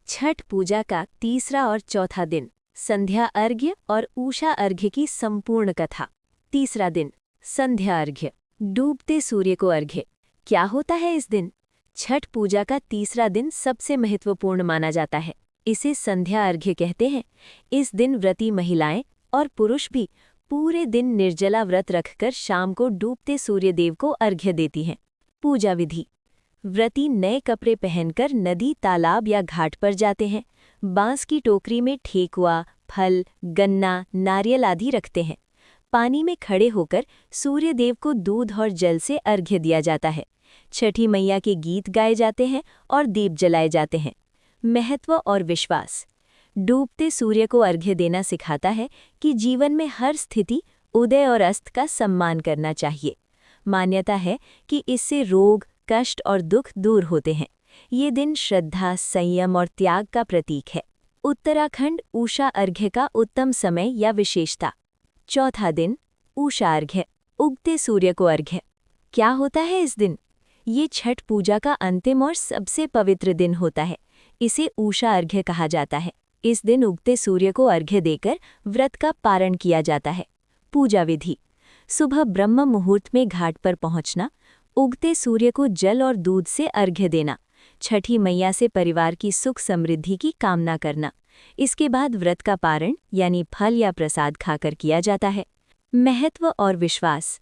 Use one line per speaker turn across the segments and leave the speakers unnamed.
छठ पूजा का तीसरा और चौथा दिन, संध्या अर्घ्य और उषा अर्घ्य की संपूर्ण कथा। तीसरा दिन, संध्या अर्घ्य, डूबते सूर्य को अर्घ्य। क्या होता है इस दिन? छठ पूजा का तीसरा दिन सबसे महत्वपूर्ण माना जाता है। इसे संध्या अर्घ्य कहते हैं। इस दिन व्रती महिलाएं और पुरुष भी पूरे दिन निर्जला व्रत रखकर शाम को डूबते सूर्यदेव को अर्घ्य देती हैं। पूजा विधि: व्रती नए कपड़े पहनकर नदी, तालाब या घाट पर जाते हैं। बांस की टोकरी में ठेकुआ, फल, गन्ना, नारियल आदि रखते हैं। पानी में खड़े होकर सूर्यदेव को दूध और जल से अर्घ्य दिया जाता है। छठी मैया के गीत गाए जाते हैं और दीप जलाए जाते हैं। महत्व और विश्वास: डूबते सूर्य को अर्घ्य देना सिखाता है कि जीवन में हर स्थिति, उदय और अस्त का सम्मान करना चाहिए। मान्यता है कि इससे रोग, कष्ट और दुख दूर होते हैं। ये दिन श्रद्धा, संयम और त्याग का प्रतीक है। उत्तराखंड उषा अर्घ्य का उत्तम समय या विशेषता: चौथा दिन, उषा अर्घ्य, उगते सूर्य को अर्घ्य। क्या होता है इस दिन? ये छठ पूजा का अंतिम और सबसे पवित्र दिन होता है। इसे उषा अर्घ्य कहा जाता है। इस दिन उगते सूर्य को अर्घ्य देकर व्रत का पारण किया जाता है। पूजा विधि: सुबह ब्रह्म मुहूर्त में घाट पर पहुंचना, उगते सूर्य को जल और दूध से अर्घ्य देना, छठी मैया से परिवार की सुख समृद्धि की कामना करना। इसके बाद व्रत का पारण यानी फल या प्रसाद खाकर किया जाता है। महत्व और विश्वास: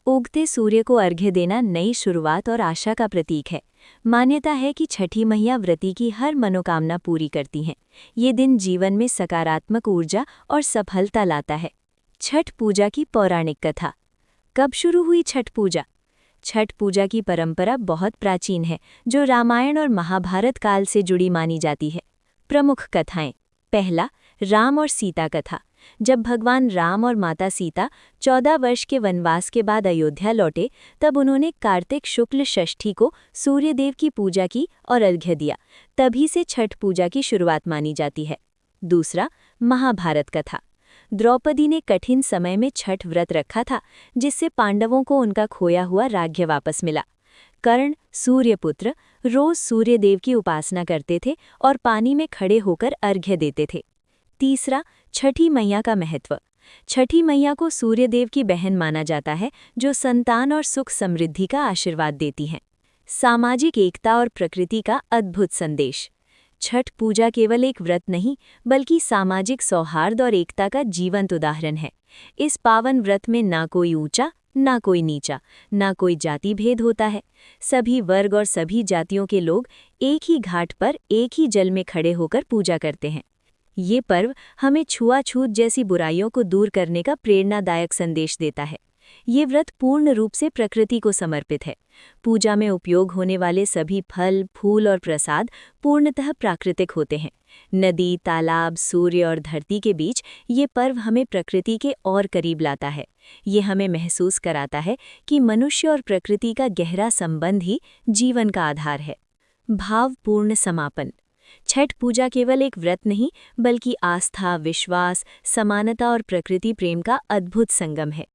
उगते सूर्य को अर्घ्य देना नई शुरुआत और आशा का प्रतीक है। मान्यता है कि छठी मैया व्रती की हर मनोकामना पूरी करती हैं। ये दिन जीवन में सकारात्मक ऊर्जा और सफलता लाता है। छठ पूजा की पौराणिक कथा। कब शुरू हुई छठ पूजा? छठ पूजा की परंपरा बहुत प्राचीन है, जो रामायण और महाभारत काल से जुड़ी मानी जाती है। प्रमुख कथाएं: पहला, राम और सीता कथा। जब भगवान राम और माता सीता 14 वर्ष के वनवास के बाद अयोध्या लौटे, तब उन्होंने कार्तिक शुक्ल षष्ठी को सूर्यदेव की पूजा की और अर्घ्य दिया। तभी से छठ पूजा की शुरुआत मानी जाती है। दूसरा, महाभारत कथा। द्रौपदी ने कठिन समय में छठ व्रत रखा था, जिससे पांडवों को उनका खोया हुआ राज्य वापस मिला। कर्ण, सूर्यपुत्र, रोज सूर्यदेव की उपासना करते थे और पानी में खड़े होकर अर्घ्य देते थे। तीसरा, छठी मैया का महत्व। छठी मैया को सूर्यदेव की बहन माना जाता है, जो संतान और सुख समृद्धि का आशीर्वाद देती हैं। सामाजिक एकता और प्रकृति का अद्भुत संदेश। छठ पूजा केवल एक व्रत नहीं, बल्कि सामाजिक सौहार्द और एकता का जीवंत उदाहरण है। इस पावन व्रत में ना कोई ऊंचा, ना कोई नीचा, ना कोई जाति भेद होता है। सभी वर्ग और सभी जातियों के लोग एक ही घाट पर एक ही जल में खड़े होकर पूजा करते हैं। ये पर्व हमें छुआछूत जैसी बुराइयों को दूर करने का प्रेरणादायक संदेश देता है। ये व्रत पूर्ण रूप से प्रकृति को समर्पित है। पूजा में उपयोग होने वाले सभी फल, फूल और प्रसाद पूर्णतः प्राकृतिक होते हैं। नदी, तालाब, सूर्य और धरती के बीच ये पर्व हमें प्रकृति के और करीब लाता है। ये हमें महसूस कराता है कि मनुष्य और प्रकृति का गहरा संबंध ही जीवन का आधार है। भावपूर्ण समापन। छठ पूजा केवल एक व्रत नहीं, बल्कि आस्था, विश्वास, समानता और प्रकृति प्रेम का अद्भुत संगम है।